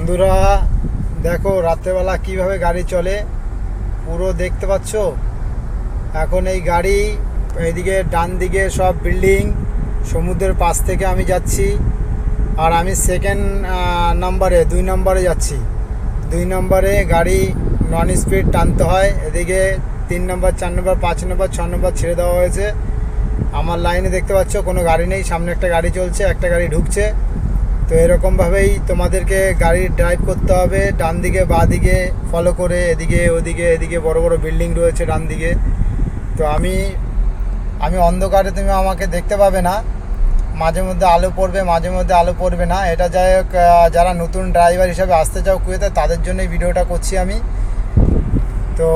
বন্ধুরা দেখো রাত্রেবেলা কিভাবে গাড়ি চলে পুরো দেখতে পাচ্ছ। এখন এই গাড়ি এইদিকে ডান দিকে সব বিল্ডিং, সমুদ্রের পাশ থেকে আমি যাচ্ছি। আর আমি সেকেন্ড নম্বরে 2 নম্বরে যাচ্ছি। 2 নম্বরে গাড়ি নন স্পিড টানতে হয়। এদিকে 3 নম্বর 4 নম্বর 5 নম্বর 6 নম্বর ছেড়ে দেওয়া হয়েছে। আমার লাইনে দেখতে পাচ্ছ কোনো গাড়ি নেই, সামনে একটা গাড়ি চলছে, একটা গাড়ি ঢুকছে। তো এরকমভাবেই তোমাদেরকে গাড়ি ড্রাইভ করতে হবে, ডান দিকে বাঁ দিকে ফলো করে, এদিকে ওদিকে। এদিকে বড় বড় বিল্ডিং রয়েছে ডান দিকে। তো আমি অন্ধকারে তুমি আমাকে দেখতে পাবে না, মাঝে মধ্যে আলো পড়বে, মাঝে মধ্যে আলো পড়বে না। এটা যাই হোক, যারা নতুন ড্রাইভার হিসাবে আসতে চাও কুয়েতে তাদের জন্য এই ভিডিওটা করছি আমি। তো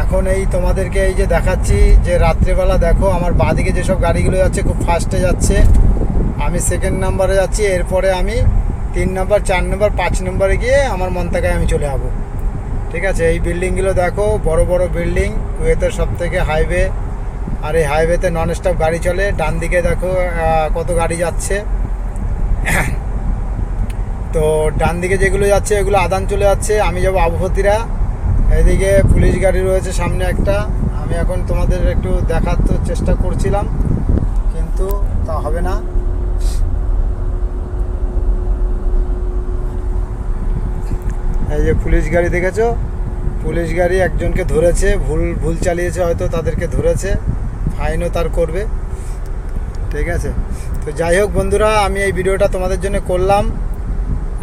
এখন এই তোমাদেরকে এই যে দেখাচ্ছি যে রাত্রেবেলা দেখো আমার বাঁদিকে যেসব গাড়িগুলো যাচ্ছে খুব ফাস্টে যাচ্ছে। আমি সেকেন্ড নাম্বারে যাচ্ছি, এরপরে আমি 3 নম্বর 4 নম্বর 5 নম্বরে গিয়ে আমার মন্তাকায় আমি চলে যাবো। ঠিক আছে, এই বিল্ডিংগুলো দেখো বড় বড় বিল্ডিং, কুয়েতের সব থেকে হাইওয়ে। আর এই হাইওয়েতে নন স্টপ গাড়ি চলে। ডান দিকে দেখো কত গাড়ি যাচ্ছে। তো ডান দিকে যেগুলো যাচ্ছে এগুলো আদান চলে যাচ্ছে, আমি যাবো আবুহতিরা। এদিকে পুলিশ গাড়ি রয়েছে সামনে একটা। আমি এখন তোমাদের একটু দেখার তো চেষ্টা করছিলাম, কিন্তু তা হবে না। এই যে পুলিশ গাড়ি দেখেছো, পুলিশ গাড়ি একজনকে ধরেছে, ভুল চালিয়েছে হয়তো, তাদেরকে ধরেছে, ফাইনও তার করবে। ঠিক আছে, তো যাই হোক বন্ধুরা, আমি এই ভিডিওটা তোমাদের জন্য করলাম।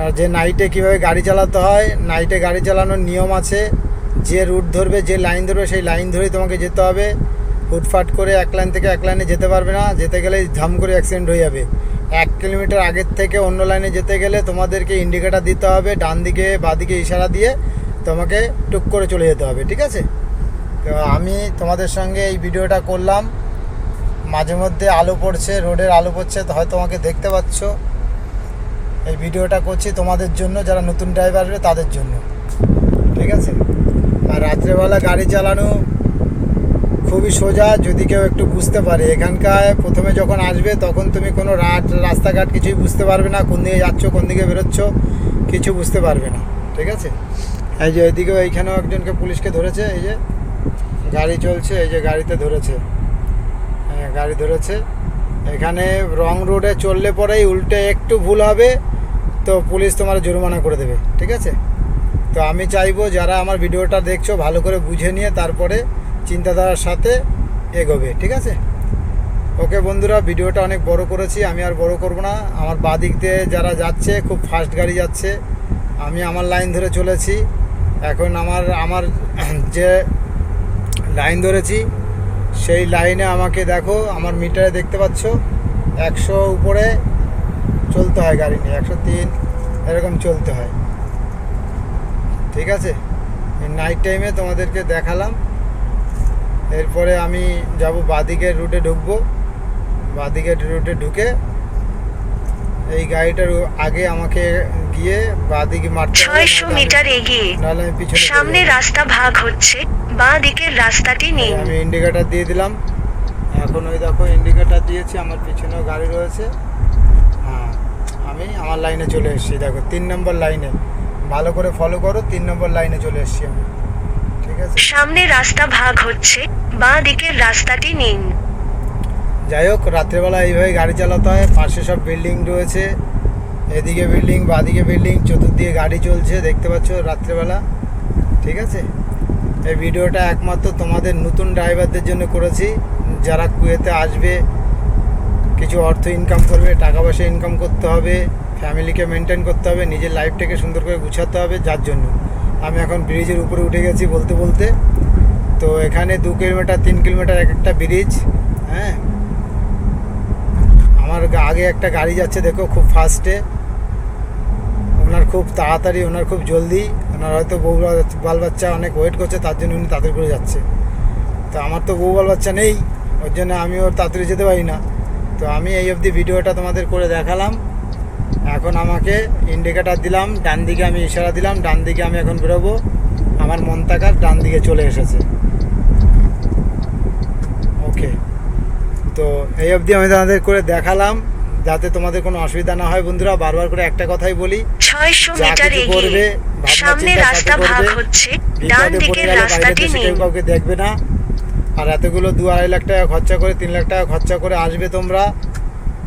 আর যে নাইটে কীভাবে গাড়ি চালাতে হয়, নাইটে গাড়ি চালানোর নিয়ম আছে। যে রুট ধরবে, যে লাইন ধরবে, সেই লাইন ধরেই তোমাকে যেতে হবে। হুটফাট করে এক লাইন থেকে এক লাইনে যেতে পারবে না, যেতে গেলে ধাম করে অ্যাক্সিডেন্ট হয়ে যাবে। 1 কিলোমিটার আগের থেকে অন্য লাইনে যেতে গেলে তোমাদেরকে ইন্ডিকেটার দিতে হবে, ডান দিকে বাঁ দিকে ইশারা দিয়ে তোমাকে টুক করে চলে যেতে হবে। ঠিক আছে, তো আমি তোমাদের সঙ্গে এই ভিডিওটা করলাম। মাঝে মধ্যে আলো পড়ছে, রোডের আলো পড়ছে, তো হয়তো তোমাকে দেখতে পাচ্ছ। এই ভিডিওটা করছি তোমাদের জন্য, যারা নতুন ড্রাইভার হবে তাদের জন্য। ঠিক আছে, আর রাত্রেবেলা গাড়ি চালানো খুবই সোজা যদি কেউ একটু বুঝতে পারে। এখানকার প্রথমে যখন আসবে তখন তুমি কোনো রাস্তাঘাট কিছুই বুঝতে পারবে না, কোন দিকে যাচ্ছ কোন দিকে বেরোচ্ছ কিছু বুঝতে পারবে না। ঠিক আছে, এই যে এইদিকেও এইখানেও একজনকে পুলিশকে ধরেছে, এই যে গাড়ি চলছে, এই যে গাড়িতে ধরেছে, হ্যাঁ গাড়ি ধরেছে। এখানে রং রোডে চললে পরেই উল্টে একটু ভুল হবে তো পুলিশ তোমার জরিমানা করে দেবে। ঠিক আছে, তো আমি চাইবো যারা আমার ভিডিওটা দেখছো ভালো করে বুঝে নিয়ে তারপরে চিন্তাধারার সাথে এগোবে। ঠিক আছে, ওকে বন্ধুরা, ভিডিওটা অনেক বড় করেছি, আমি আর বড় করব না। আমার বাঁ দিক দিয়ে যারা যাচ্ছে খুব ফাস্ট গাড়ি যাচ্ছে, আমি আমার লাইন ধরে চলেছি। এখন আমার যে লাইন ধরেছি সেই লাইনে আমাকে দেখো, আমার মিটারে দেখতে পাচ্ছ 100 উপরে চলতে হয় গাড়ি নিয়ে, 103 এরকম চলতে হয়। ঠিক আছে, এই নাইট টাইমে তোমাদেরকে দেখালাম। এরপরে আমি যাব বাঁদিকের রুটে, ঢুকবো বাঁদিকের রুটে, ঢুকে এই গাড়িটার আগে আমাকে গিয়ে বাঁদিকে মারতে 600 মিটার এগিয়ে নাহলে আমি পিছনে সামনে রাস্তা ভাগ হচ্ছে, বাঁ দিকের রাস্তাটি নিন। আমি ইন্ডিকেটার দিয়ে দিলাম। এখন ওই দেখো ইন্ডিকেটার দিয়েছি, আমার পিছনেও গাড়ি রয়েছে। হ্যাঁ, আমি আমার লাইনে চলে এসেছি। দেখো 3 নম্বর লাইনে, ভালো করে ফলো করো, 3 নম্বর লাইনে চলে এসেছি আমি। ঠিক আছে, সামনে রাস্তা ভাগ হচ্ছে, বাঁ দিকের রাস্তাটি নিন। যাই হোক, রাত্রেবেলা এইভাবে গাড়ি চালাতে হয়। পাশে সব বিল্ডিং রয়েছে, এদিকে বিল্ডিং বাঁদিকে বিল্ডিং, চতুর্দিকে গাড়ি চলছে দেখতে পাচ্ছ রাত্রেবেলা। ঠিক আছে, এই ভিডিওটা একমাত্র তোমাদের নতুন ড্রাইভারদের জন্য করেছি, যারা কুয়েতে আসবে, কিছু অর্থ ইনকাম করবে, টাকা পয়সা ইনকাম করতে হবে, ফ্যামিলিকে মেনটেন করতে হবে, নিজের লাইফটাকে সুন্দর করে গুছাতে হবে। যার জন্য আমি এখন ব্রিজের উপরে উঠে গেছি বলতে বলতে। তো এখানে 2 কিলোমিটার 3 কিলোমিটার এক একটা ব্রিজ। হ্যাঁ, আমার আগে একটা গাড়ি যাচ্ছে দেখো খুব ফাস্টে, ওনার খুব তাড়াতাড়ি, ওনার খুব জলদি, ওনার হয়তো বউ বাল বাচ্চা অনেক ওয়েট করছে, তার জন্য উনি তাড়াতাড়ি করে যাচ্ছে। তো আমার তো বউ বাল বাচ্চা নেই, ওর জন্য আমি ওর তাড়াতাড়ি যেতে পারি না। তো আমি এই অবধি ভিডিওটা তোমাদের করে দেখালাম। এখন আমাকে ইন্ডিকেটার দিলাম, ডান দিকে আমি ইশারা দিলাম, ডান দিকে আমি এখন বেরোবো। আমার মন্তাকার ডান দিকে চলে এসেছে। ওকে, তো এই অবধি আমি তোমাদের করে দেখালাম। যাতে তোমাদের কোনো অসুবিধা না হয় বন্ধুরা। বারবার করে একটা কথাই বলি, 600 যা মিটার কিছু এগিয়ে করবে ভাবনা সামনে চিন্তার রাস্তা সাথে ভাগ করবে। হচ্ছে, ডান বিপদে পড়ে দিকের গেলে বাইরে রাস্তাটি দেশে কেউ নিন। কাউকে দেখবে না। আর এতগুলো 2-2.5 লাখ টাকা খরচা করে 3 লাখ টাকা খরচা করে আসবে তোমরা,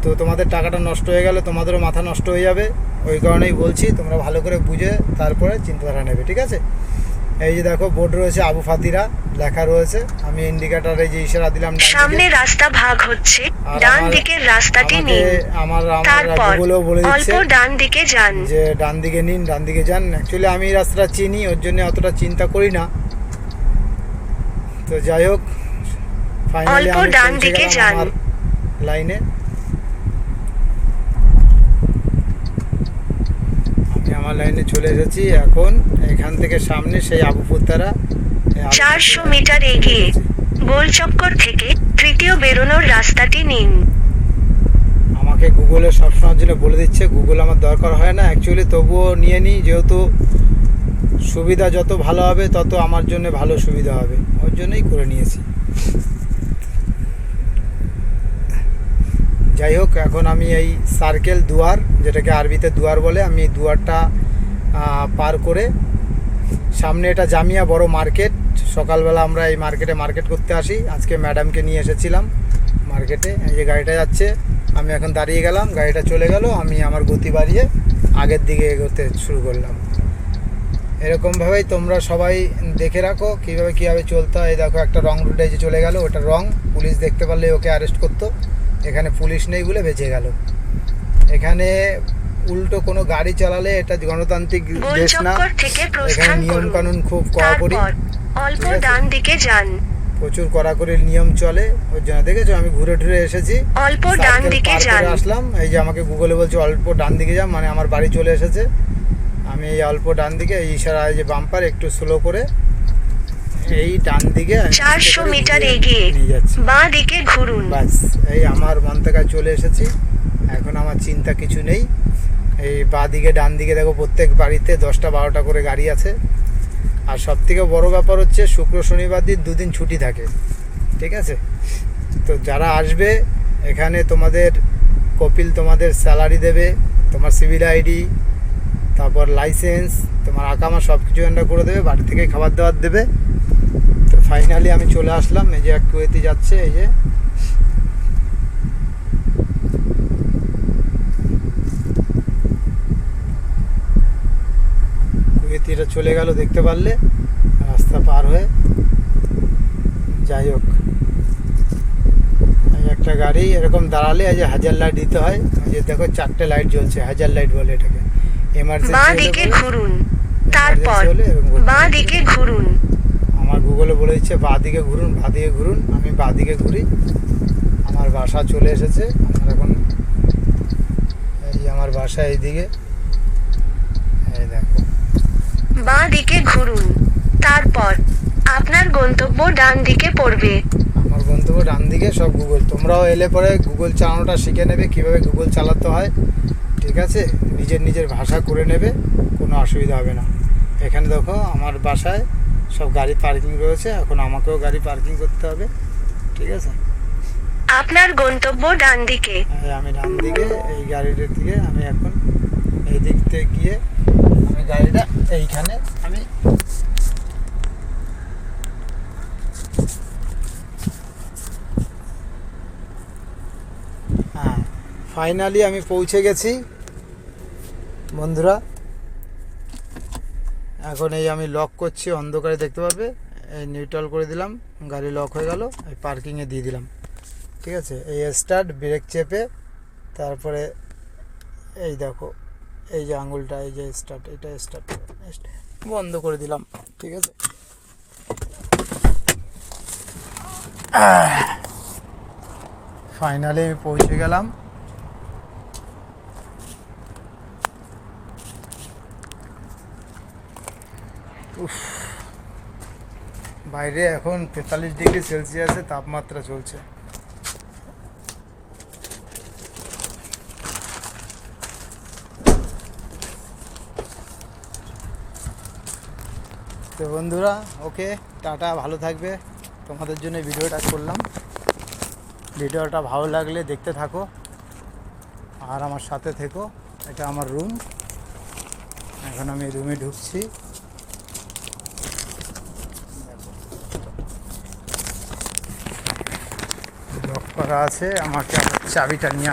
তো তোমাদের টাকাটা নষ্ট হয়ে গেলে তোমাদেরও মাথা নষ্ট হয়ে যাবে। ওই কারণেই বলছি তোমরা ভালো করে বুঝে তারপরে চিন্তাধারা নেবে, ঠিক আছে। এই যে দেখো বোর্ড রয়েছে আবু ফাতিরা লেখা রয়েছে, আমি ইন্ডিকেটর এই যে ইশারা দিলাম ডান সামনে দিকে। রাস্তা ভাগ হচ্ছে, আর ডান আমার- দিকের রাস্তাটি আমাকে নিন। আমার তারপর গুগলও বলে অল্প দিচ্ছে ডান দিকে যান। যে ডান দিকে নিন, ডান দিকে যান। অ্যাকচুয়ালি আমি এই রাস্তাটা চিনি, ওর জন্য অতটা চিন্তা করি না। তো যাই হোক, ফাইনালি অল্প আমি ডান পৌঁছে দিকে গেলাম যান। আমার লাইনে। আমি আমার লাইনে চলে এসেছি। এখন এখান থেকে সামনে সেই আবু ফুতারা 400 মিটার এগিয়ে গোলচক্কর থেকে তৃতীয় বেরোনোর রাস্তাটি নিন। আমাকে গুগলে সবসময়ের জন্য বলে দিচ্ছে, গুগল আমার দরকার হয় না অ্যাকচুয়ালি, তবুও নিয়ে নিই, যেহেতু সুবিধা যত ভালো হবে তত আমার জন্য ভালো সুবিধা হবে, ওর জন্যই করে নিয়েছি। যাই হোক, এখন আমি এই সার্কেল দুয়ার, যেটাকে আরবিতে দুয়ার বলে, আমি এই দুয়ারটা পার করে সামনে এটা জামিয়া বড় মার্কেট। সকালবেলা আমরা এই মার্কেট করতে আসি। আজকে ম্যাডামকে নিয়ে এসেছিলাম মার্কেটে। এই যে গাড়িটা যাচ্ছে, আমি এখন দাঁড়িয়ে গেলাম, গাড়িটা চলে গেল, আমি আমার গতি বাড়িয়ে আগের দিকে এগোতে শুরু করলাম। এরকমভাবেই তোমরা সবাই দেখে রাখো কীভাবে চলতে হয়। দেখো একটা রং রুটে যে চলে গেল, ওটা রং, পুলিশ দেখতে পারলে ওকে অ্যারেস্ট করতো। এখানে পুলিশ নেই বলে বেঁচে গেল। এখানে উল্টো কোনো গাড়ি চালালে এটা গণতান্ত্রিক দেশ না, গোলচক্কর থেকে এখানে প্রস্থান নিয়ম করুন। কানুন খুব কড়াকড়ি, তারপর অল্প ঠিক আছে? ডান দিকে যান। প্রচুর কড়াকড়ি নিয়ম চলে, ওর জন্য দেখেছো আমি ঘুরে ঘুরে এসেছি, অল্প ডান সার্কেল দিকে পার করে যান। আসলাম। এই যে আমাকে গুগলে বলছে অল্প ডান দিকে যান, মানে আমার বাড়ি চলে এসেছে। আমি এই অল্প ডান দিকে, এই ইশারা, এই যে বাম্পার একটু স্লো করে এই ডান দিকে আমি 400 করে মিটার ঘুরিয়ে এগিয়ে নিয়ে যাচ্ছি। বাঁ দিকে ঘুরুন। বাস, এই আমার মন্তাকায় চলে এসেছি। এখন আমার চিন্তা কিছু নেই। এই বাঁ দিকে ডান দিকে দেখো প্রত্যেক বাড়িতে 10টা-12টা করে গাড়ি আছে। আর সবথেকে বড় ব্যাপার হচ্ছে শুক্র শনিবার দিন 2 দিন ছুটি থাকে, ঠিক আছে। তো যারা আসবে এখানে, তোমাদের কপিল তোমাদের স্যালারি দেবে, তোমার সিভিল আইডি, তারপর লাইসেন্স, তোমার আকামা সব কিছু এন্টার করে দেবে, বাড়ি থেকে খাবার দাবার দেবে। তো ফাইনালি আমি চলে আসলাম। এই যে এক কুয়েতি যাচ্ছে, এই যে কুয়েতিটা চলে গেল দেখতে পারলে রাস্তা পার হয়ে। যাই হোক, এই একটা গাড়ি এরকম দাঁড়ালে এই যে হাজার লাইট দিতে হয়। এই যে দেখো 4টে লাইট জ্বলছে, হাজার লাইট বলে এটাকে। বাঁ এমার্জেন্সি দিকে ঘুরুন। তারপর হলে এরকম করতে বাঁ হয়। দিকে ঘুরুন। আমার গুগলে বলে দিচ্ছে বাঁ দিকে ঘুরুন, বাঁ দিকে ঘুরুন। আমি বাঁ দিকে ঘুরি, আমার বাসা চলে এসেছে। আমার এখন এই আমার বাসা এইদিকে, এই দেখো। বাঁ দিকে ঘুরুন। তারপর আপনার গন্তব্য ডান দিকে পড়বে। আমার গন্তব্য ডান দিকে। সব গুগল, তোমরাও এলে পরে গুগল চালানোটা শিখে নেবে, কীভাবে গুগল চালাতে হয়, ঠিক আছে। নিজের ভাষা করে নেবে, কোনো অসুবিধা হবে না। এখানে দেখো আমার বাসায় সব গাড়ি পার্কিং রয়েছে, এখন আমাকেও গাড়ি পার্কিং করতে হবে, ঠিক আছে। আপনার গন্তব্য ডান দিকে। আমি ডান দিকে, এই গাড়িটার দিকে আমি এখন এই দিক থেকে গিয়ে আমি গাড়িটা এইখানে আমি হ্যাঁ, ফাইনালি আমি পৌঁছে গেছি বন্ধুরা। এখন এই আমি লক করছি, অন্ধকারে দেখতে পাবে। এই নিউট্রাল করে দিলাম, গাড়ি লক হয়ে গেল। এই পার্কিংয়ে দিয়ে দিলাম, ঠিক আছে। এই স্টার্ট, ব্রেক চেপে তারপরে এই দেখো এই যে আঙুলটা, এই যে স্টার্ট, এটা স্টার্ট বন্ধ করে দিলাম, ঠিক আছে। ফাইনালি আমি পৌঁছে গেলাম। বাইরে এখন 43 ডিগ্রি সেলসিয়াসে তাপমাত্রা চলছে। তো বন্ধুরা, ওকে, টাটা, ভালো থাকবে। তোমাদের জন্য ভিডিওটা করলাম। ভিডিওটা ভালো লাগলে দেখতে থাকো। আর আমার সাথে থেকো। এটা আমার রুম, এখন আমি রুমে ঢুকছি। লক করা আছে, আমাকে আবার চাবিটা নিয়ে